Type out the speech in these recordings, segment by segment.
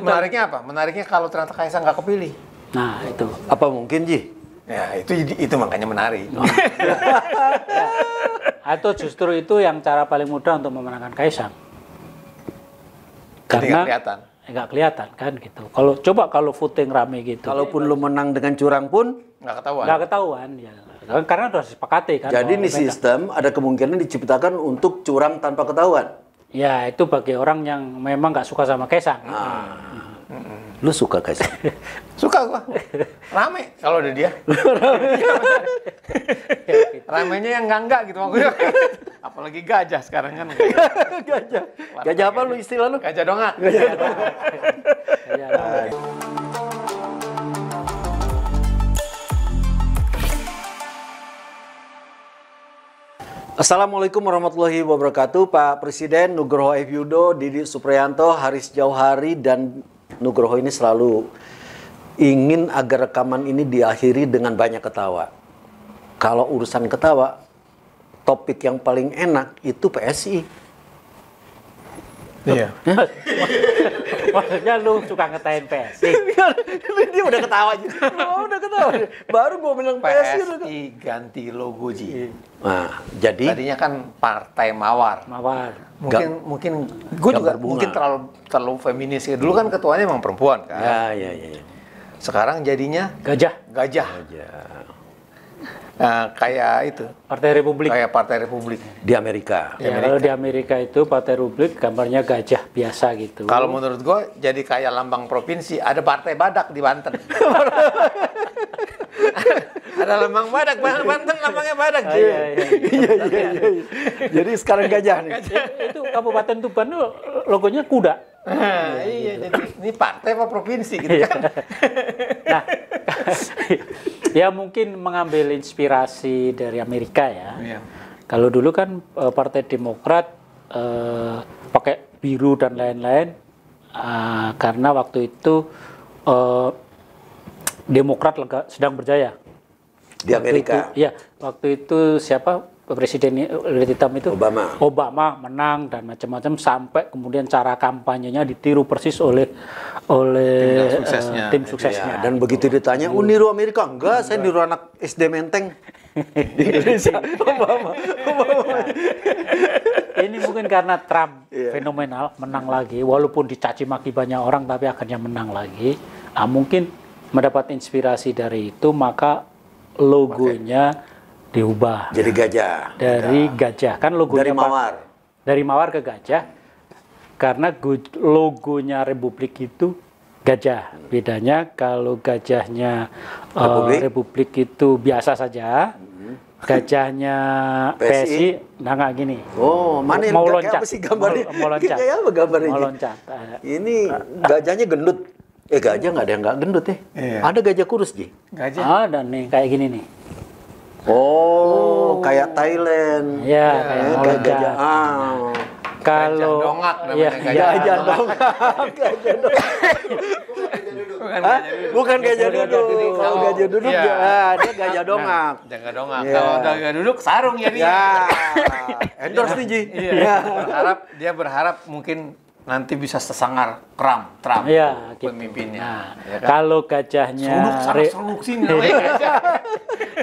menariknya apa? Menariknya kalau ternyata Kaisang nggak kepilih. Nah, itu. Apa mungkin, Ji? Ya, itu makanya menarik. Ya. Atau justru itu yang cara paling mudah untuk memenangkan Kaisang. Jadi nggak Karena kelihatan. nggak kelihatan kan gitu. Kalau voting rame gitu. Kalaupun lu menang dengan curang pun, Nggak ketahuan. Nggak ketahuan ya. Karena sudah disepakati kan. jadi bahwa ini sistem ada kemungkinan diciptakan untuk curang tanpa ketahuan. Ya itu bagi orang yang memang nggak suka sama Kaisang. Lu suka Kaisang? Suka gua. Rame kalau ada dia. Ramenya yang enggak gitu maksudnya. Apalagi gajah sekarang kan. Gajah. Gajah apa lu istilah lu? Gajah dongak. Ya, Assalamualaikum warahmatullahi wabarakatuh. Pak Presiden Nugroho F. Yudo, Didi Supriyanto, Haris Jauhari, dan Nugroho ini selalu ingin agar rekaman ini diakhiri dengan banyak ketawa. Kalau urusan ketawa, topik yang paling enak itu PSI. Iya. maksudnya lu suka ngetahin PSI. Dia udah ketawa aja. Oh, udah ketawa. Baru gua bilang PSI. PSI ganti logo Ji. Nah, jadi Tadinya kan Partai Mawar. Mawar. Mungkin gue juga berbunga. mungkin terlalu feminis ya. Dulu kan ketuanya emang perempuan kan. ya. Sekarang jadinya Gajah. gajah. Nah, kayak itu. Partai Republik. Kayak Partai Republik. di Amerika. Ya, kalau di Amerika itu Partai Republik gambarnya gajah biasa gitu. Kalau menurut gue jadi kayak lambang provinsi, ada Partai Badak di Banten. Ada lambang Badak, Banten lambangnya Badak. Iya. Iya. Jadi sekarang gajah nih. Itu Kabupaten Tuban itu logonya kuda. Nah, iya, jadi ini partai apa provinsi gitu kan. Nah, ya mungkin mengambil inspirasi dari Amerika ya. Iya. Kalau dulu kan Partai Demokrat pakai biru dan lain-lain karena waktu itu Demokrat sedang berjaya. Di Amerika. Waktu itu siapa presiden hitam itu? Obama menang dan macam-macam sampai kemudian cara kampanyenya ditiru persis oleh tim suksesnya. Ya, dan begitu ditanya, niru Amerika? Enggak, saya niru anak SD Menteng di Indonesia. Obama. Ini mungkin karena Trump fenomenal, menang lagi, walaupun dicaci maki banyak orang, tapi akhirnya menang lagi. Mungkin mendapat inspirasi dari itu, maka logonya diubah. Jadi gajah. Dari gajah, kan logonya Dari mawar. Dari mawar ke gajah, karena logonya Republik itu gajah. Bedanya kalau gajahnya Republik itu biasa saja. Gajahnya PSI, nah nggak gini. Oh, mana yang mau kayak loncat? apa sih gambarnya? Mau loncat. Kayak apa gambarnya? Mau loncat. Ini gajahnya gendut. Gajah nggak ada yang nggak gendut ya? Iya. Ada gajah kurus, Ji? Gajah. Dan nih kayak gini nih. Oh, kayak Thailand. Ya, kayak mau Kayak loncat. gajah. Kalau Gajah dongak namanya, ya, Gajah dongak. Gajah dongak. Bukan gajah duduk. Kalau gajah duduk Iya. dia gajah dongak. Jangan dongak. Iya. Kalau udah duduk sarung ya dia. Ya. Endorse nih, Ji. Iya. Dia berharap mungkin nanti bisa sesangar Trump Iya, gitu. pemimpinnya. Nah, Ya kan? kalau gajahnya Seruk sini namanya gajah.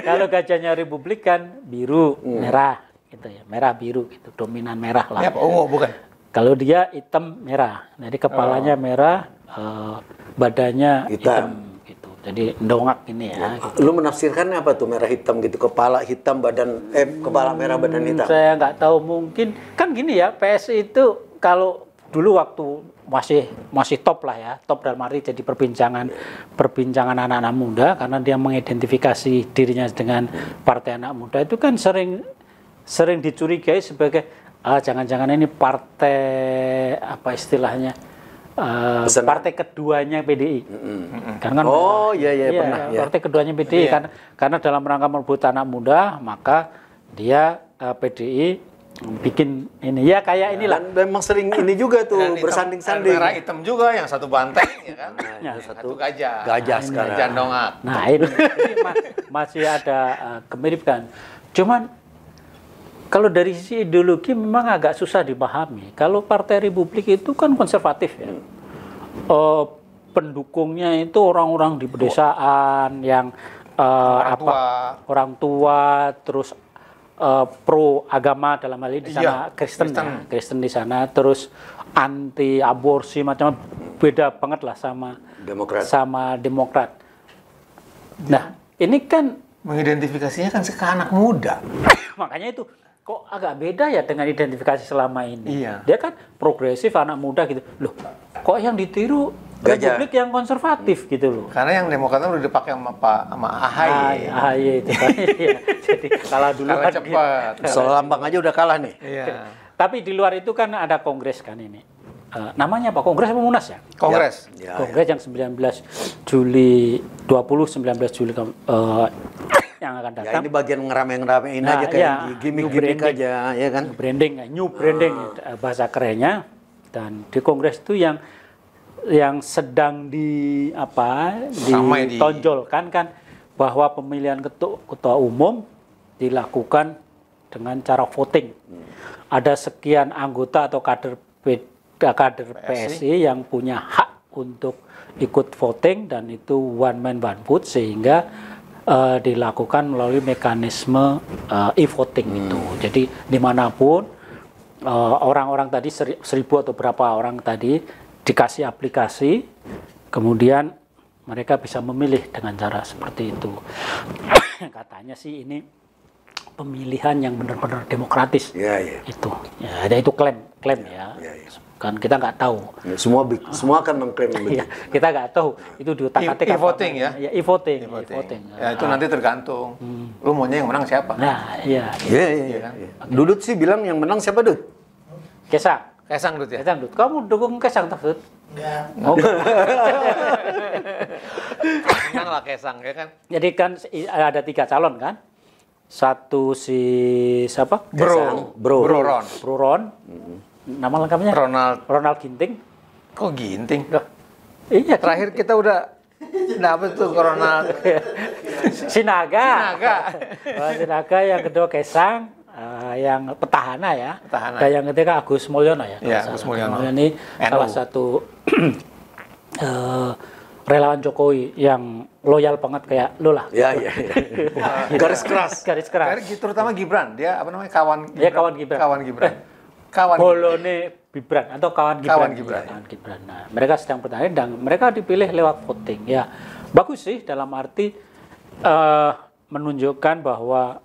kalau gajahnya Republik kan biru, merah gitu ya. Merah biru gitu, dominan merah lah. Ya, ungu bukan? Kalau dia hitam merah. Jadi kepalanya merah, badannya hitam gitu. Jadi dongak ini ya. Gitu. Lu menafsirkannya apa tuh merah hitam gitu? Kepala hitam, kepala merah, badan hitam. Saya nggak tahu, mungkin kan gini ya, PSI itu kalau dulu waktu masih top lah ya, top dalam arti jadi perbincangan anak-anak muda karena dia mengidentifikasi dirinya dengan partai anak muda itu kan sering dicurigai sebagai jangan-jangan ini partai apa istilahnya partai keduanya PDI. Karena kan pernah. partai keduanya PDI karena dalam rangka merebut anak muda maka dia PDI bikin ini ya kayak inilah. Dan memang sering ini juga tuh bersanding-sanding. Merah hitam juga yang satu banteng ya kan. Satu gajah. Gajah sekarang. Gajah dongak. Nah ini masih ada kemiripan. Cuman kalau dari sisi ideologi memang agak susah dipahami. Kalau Partai Republik itu kan konservatif ya. pendukungnya itu orang-orang di pedesaan yang orang tua, terus pro agama dalam hal ini di sana Kristen di sana, terus anti aborsi macam beda banget lah sama Demokrat. Nah, ini kan mengidentifikasinya kan ke anak muda. Makanya itu kok agak beda ya dengan identifikasi selama ini. Iya. Dia kan progresif, anak muda gitu. Loh, kok yang ditiru Republik yang konservatif gitu loh. Karena yang Demokrat udah dipakai sama AHY. AHY itu kan. Jadi kalah duluan. Kalah cepat. Soal lambang aja udah kalah nih. Iya. Tapi di luar itu kan ada kongres kan ini. Namanya apa? Kongres apa Munas ya? Kongres. Ya, Kongres yang 19 Juli yang akan datang. Ya ini bagian ngeramein aja kayak gimmick aja, ya kan? New branding bahasa kerennya. Dan di Kongres itu yang sedang ditonjolkan kan bahwa pemilihan ketua umum dilakukan dengan cara voting. Ada sekian anggota atau kader PSI yang punya hak untuk ikut voting dan itu one man one vote sehingga dilakukan melalui mekanisme e-voting itu. Jadi dimanapun orang-orang tadi 1.000 atau berapa orang tadi dikasih aplikasi, kemudian mereka bisa memilih dengan cara seperti itu. Katanya sih ini pemilihan yang benar-benar demokratis. Itu. Ya, ada itu klaim ya. Kan kita nggak tahu. Ya, semua akan mengklaim begitu. Kita nggak tahu itu diutak-atik e-voting ya. Ya, e-voting. Ya itu nanti tergantung. Lu maunya yang menang siapa? Nah, iya. Iya. Dudut sih bilang yang menang siapa, Dut? Kaisang Dut ya. Kaisang Dut. Kamu dukung Kaisang Dut? Enggak. Oh, Menang lah Kaisang ya kan. jadi kan ada 3 calon kan? Satu si siapa? Bro Ron. Bro Ron. Nama lengkapnya? Ronald Ginting. Kok Ginting? Loh, iya. Terakhir kita udah dapet tuh Ronald. Sinaga. Sinaga, yang kedua Kaisang, yang petahana ya. Dan yang ketiga Agus Mulyono ya. Iya, Agus Mulyono. Ini salah satu relawan Jokowi yang loyal banget kayak lo lah. Iya. Garis keras. Terutama Gibran, dia apa namanya kawan Gibran. Bolone Gibran atau kawan Gibran. Kawan Gibran. Nah, mereka sedang bertanding dan mereka dipilih lewat voting. Ya, bagus sih dalam arti menunjukkan bahwa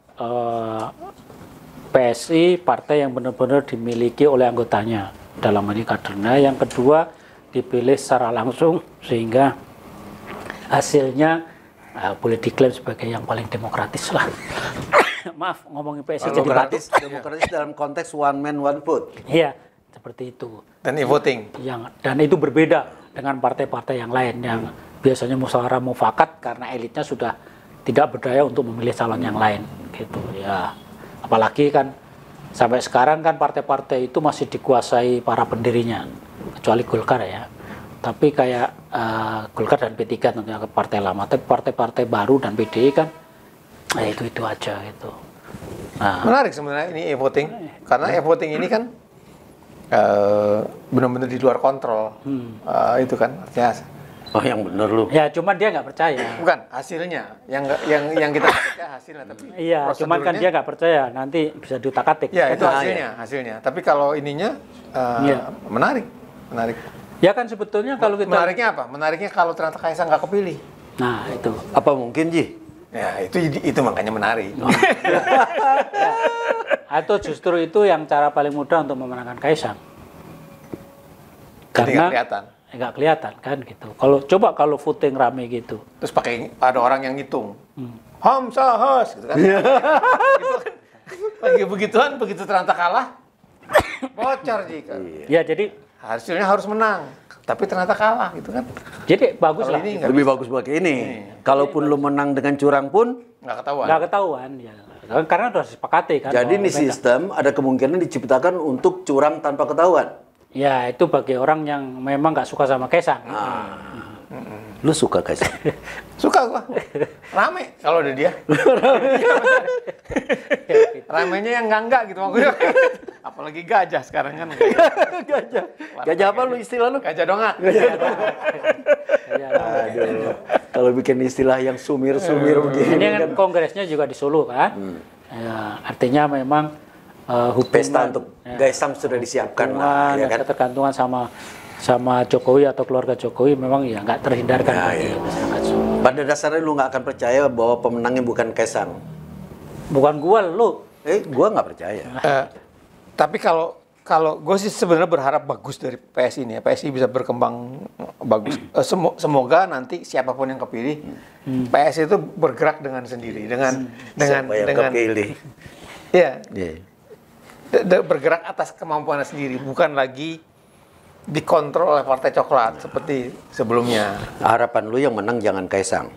PSI partai yang benar-benar dimiliki oleh anggotanya dalam ini kadernya. Yang kedua dipilih secara langsung sehingga hasilnya boleh diklaim sebagai yang paling demokratis lah. Maaf, ngomongin PSI jadi batuk. Demokratis dalam konteks one man one vote. Iya, seperti itu. Dan e-voting. Dan itu berbeda dengan partai-partai yang lain yang biasanya musyawarah mufakat karena elitnya sudah tidak berdaya untuk memilih calon yang lain, gitu ya. Apalagi kan sampai sekarang kan partai-partai itu masih dikuasai para pendirinya, kecuali Golkar ya. Tapi kayak Golkar dan P3 tentunya ke partai lama, tapi partai-partai baru dan PDI kan itu aja gitu. Nah, menarik sebenarnya ini e-voting karena e-voting ini kan benar-benar di luar kontrol. Itu kan artinya. Oh, yang bener lu. Ya, cuma dia nggak percaya. Bukan hasilnya, yang kita percaya hasilnya, tapi iya, cuman kan dia nggak percaya nanti bisa diutak-atik. Ya, itu hasilnya. Tapi kalau ininya menarik. Ya kan sebetulnya kalau kita menariknya apa? Menariknya kalau ternyata Kaisang nggak kepilih. Nah, itu. Apa mungkin, Ji? Ya, itu makanya menarik. Atau justru itu yang cara paling mudah untuk memenangkan Kaisang. Karena nggak kelihatan kan gitu. Kalau voting rame gitu. Terus ada orang yang ngitung. Hamsahas gitu kan. Begitu ternyata kalah, bocor jika. Ya, jadi hasilnya harus menang, tapi ternyata kalah gitu kan. Jadi bagus lah. Lebih bagus pakai ini. Kalaupun lu menang dengan curang pun nggak ketahuan ya. Karena sudah disepakati kan. Jadi ini sistem ada kemungkinan diciptakan untuk curang tanpa ketahuan. Ya, itu bagi orang yang memang nggak suka sama Kaisang. Lu suka Kaisang? Suka gua. Rame kalau ada dia. Ramenya yang enggak gitu maksudnya. Apalagi gajah sekarang kan. Gajah. Gajah apa lu istilah lu? Gajah dongak. Aduh. Kalau bikin istilah yang sumir-sumir begini. Ini kan kongresnya juga di Solo kan. Ya, artinya memang hubungan Pesta untuk Kaisang sudah disiapkan lah, ya kan? ketergantungan sama Jokowi atau keluarga Jokowi memang ya nggak terhindarkan bagi masyarakat Solo. Pada dasarnya lu nggak akan percaya bahwa pemenangnya bukan Kaisang. Bukan gua, lu. Gua nggak percaya. Tapi kalau gue sih sebenarnya berharap bagus dari PSI ini ya. PSI bisa berkembang bagus. Semoga nanti siapapun yang kepilih, PSI itu bergerak dengan sendiri, dengan kepilih. ya, Yeah. bergerak atas kemampuannya sendiri, bukan lagi dikontrol oleh partai coklat seperti sebelumnya. Harapan lu yang menang jangan Kaisang.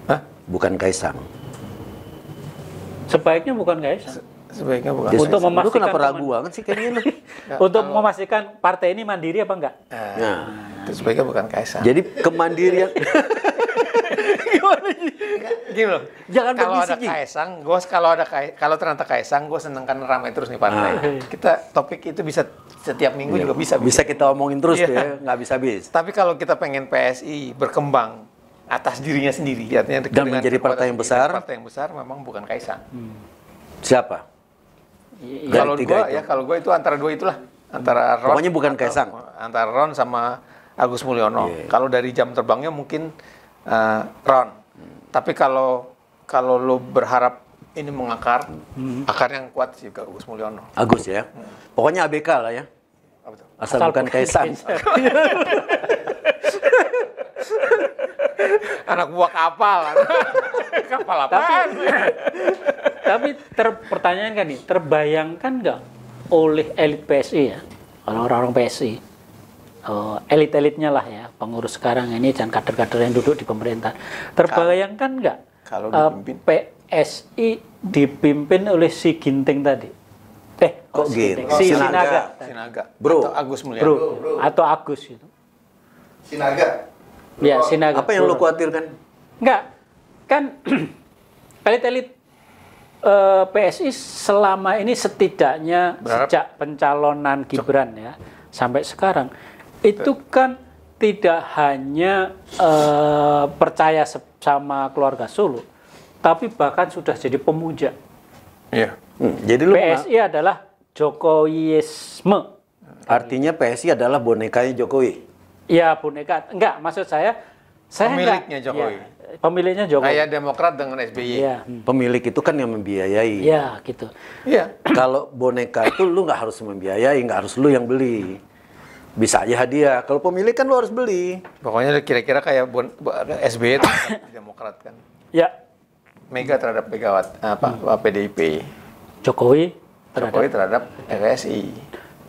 Hah? Bukan Kaisang. Sebaiknya bukan Kaisang. Sebaiknya bukan. Untuk Lu memastikan kenapa ragu banget sih kayaknya lu? Untuk memastikan partai ini mandiri apa enggak? Nah, Itu sebaiknya bukan Kaisang. jadi kemandirian. Gimana sih? Gini loh, Jangan kalau berbisik, ada Ji. Kaisang, kalau ternyata Kaisang, gue seneng kan ramai terus nih partai. Kita topik itu bisa setiap minggu juga bisa. Bisa kita omongin terus Iya. tuh ya, nggak bisa habis. Tapi kalau kita pengen PSI berkembang atas dirinya sendiri, artinya Dan menjadi partai yang besar. partai yang besar memang bukan Kaisang. Siapa? Kalau Dari tiga gue itu. ya, kalau gue itu antara dua itulah, antara Ron. Pokoknya bukan atau- Kaisang. Antara Ron sama Agus Mulyono. Iya. Kalau dari jam terbangnya mungkin Ron. Tapi kalau lo berharap ini mengakar, akar yang kuat sih juga Agus Mulyono. Agus ya. Pokoknya ABK lah ya. Apa tuh? Asal bukan Kaisang. Anak buah kapal. Kapal apaan? Tapi pertanyaan kan nih, terbayangkan nggak oleh elit PSI ya, kalau orang-orang PSI, elit-elitnya lah ya, pengurus sekarang ini dan kader-kader yang duduk di pemerintah, terbayangkan nggak kalau dipimpin? PSI dipimpin oleh si Ginting tadi? Kok si gitu? Ginting? Si Sinaga. Sinaga. Sinaga. Bro. Atau Agus Mulyono. Bro, atau Agus itu. Sinaga. Ya, Sinaga. Apa yang lo khawatirkan? Enggak, kan elit-elit PSI selama ini setidaknya Berharap- sejak pencalonan Gibran ya sampai sekarang itu kan tidak hanya percaya sama keluarga Solo, tapi bahkan sudah jadi pemuja. Iya. Jadi lu PSI adalah Jokowiisme. artinya PSI adalah bonekanya Jokowi. Ya boneka, enggak maksud saya Pemiliknya enggak, Jokowi. ya, pemiliknya Jokowi. Kayak Demokrat dengan SBY. Iya, Pemilik itu kan yang membiayai. ya gitu. Iya. Kalau boneka itu lu nggak harus membiayai, nggak harus lu yang beli. Bisa aja hadiah. Kalau pemilik kan lu harus beli. Pokoknya kira-kira kayak SBY itu Demokrat kan. Ya, Mega terhadap PDIP. Jokowi Jokowi terhadap PSI.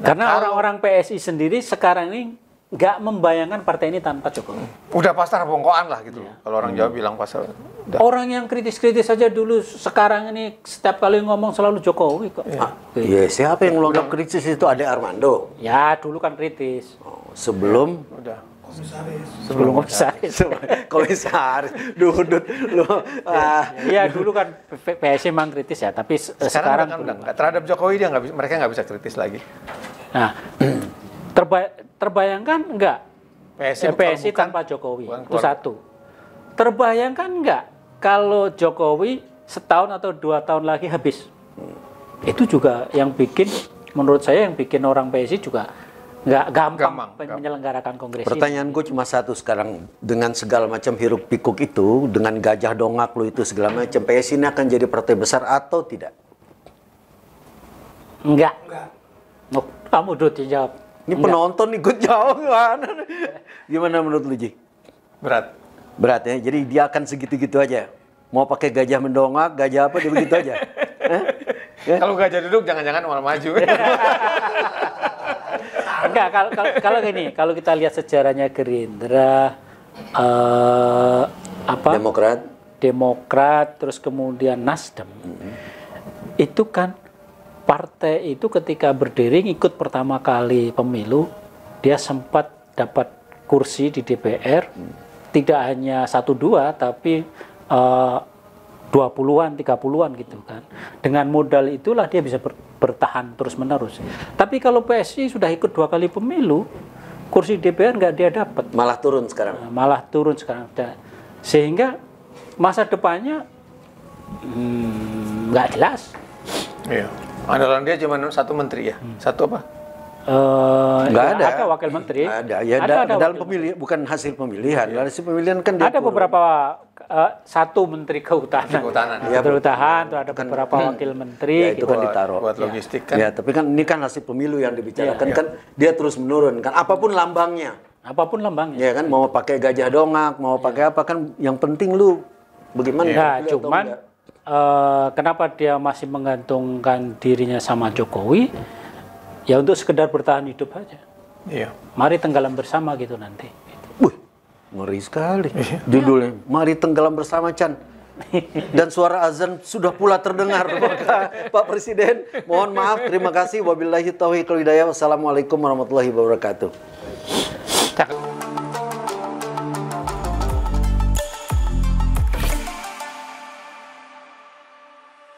Karena orang-orang PSI sendiri sekarang ini nggak membayangkan partai ini tanpa Jokowi. Udah pasar bongkoan lah gitu. Kalau orang Jawa bilang pasar. Udah. Orang yang kritis-kritis saja dulu, sekarang ini setiap kali ngomong selalu Jokowi kok. Iya, siapa yang lu anggap kritis itu? Ade Armando. Ya dulu kan kritis. Sebelum Udah. Sebelum komisaris. komisaris dudut lu. Iya dulu kan PSI memang kritis ya, tapi sekarang kan udah nggak. Terhadap Jokowi dia nggak bisa, mereka nggak bisa kritis lagi. Nah, terbayangkan enggak PSI tanpa Jokowi? bukan Itu satu. Terbayangkan enggak kalau Jokowi setahun atau 2 tahun lagi habis? Itu juga yang bikin, menurut saya yang bikin orang PSI juga nggak gampang menyelenggarakan kongres ini. Pertanyaan gue cuma satu sekarang, dengan segala macam hiruk pikuk itu, dengan gajah dongak lu itu segala macam, PSI ini akan jadi partai besar atau tidak? Enggak. Oh, kamu udah dijawab. Ini penonton ikut jawab gimana? Gimana menurut lu, Ji? Berat. Berat ya, jadi dia akan segitu-gitu aja. Mau pakai gajah mendongak, gajah apa, dia begitu aja. Kalau gajah duduk jangan-jangan malah maju. Enggak, kalau gini, kalau kita lihat sejarahnya Gerindra, Demokrat, terus kemudian Nasdem, itu kan partai itu ketika berdiri ikut pertama kali pemilu, dia sempat dapat kursi di DPR, tidak hanya 1-2 tapi 20-an, 30-an gitu kan. Dengan modal itulah dia bisa bertahan terus-menerus. Tapi kalau PSI sudah ikut 2 kali pemilu, kursi DPR nggak dia dapat. Malah turun sekarang. Malah turun sekarang. Sehingga masa depannya nggak jelas. Iya. Andalan dia cuma 1 menteri ya? 1 apa? Nggak ada. Ada wakil menteri. Ada. Ya, ada dalam wakil pemilihan, bukan hasil pemilihan. Hasil pemilihan kan dia ada turun. beberapa 1 menteri kehutanan. Kehutanan. Ya, Kehutanan, tuh ada beberapa wakil menteri. Ya, itu gitu. kan ditaruh. Buat logistik kan. Ya, tapi kan ini kan hasil pemilu yang dibicarakan kan dia terus menurun kan. Apapun lambangnya. Apapun lambangnya. Ya kan mau pakai gajah dongak, mau pakai apa kan yang penting lu bagaimana. Nah, pilih atau cuman enggak. kenapa dia masih menggantungkan dirinya sama Jokowi? Ya untuk sekedar bertahan hidup aja. Iya. Mari tenggelam bersama gitu nanti. Wih, ngeri sekali judulnya. Mari tenggelam bersama, Chan. Dan suara azan sudah pula terdengar. Maka Pak Presiden, mohon maaf, terima kasih. Wabillahi taufiq wal hidayah. Wassalamualaikum warahmatullahi wabarakatuh.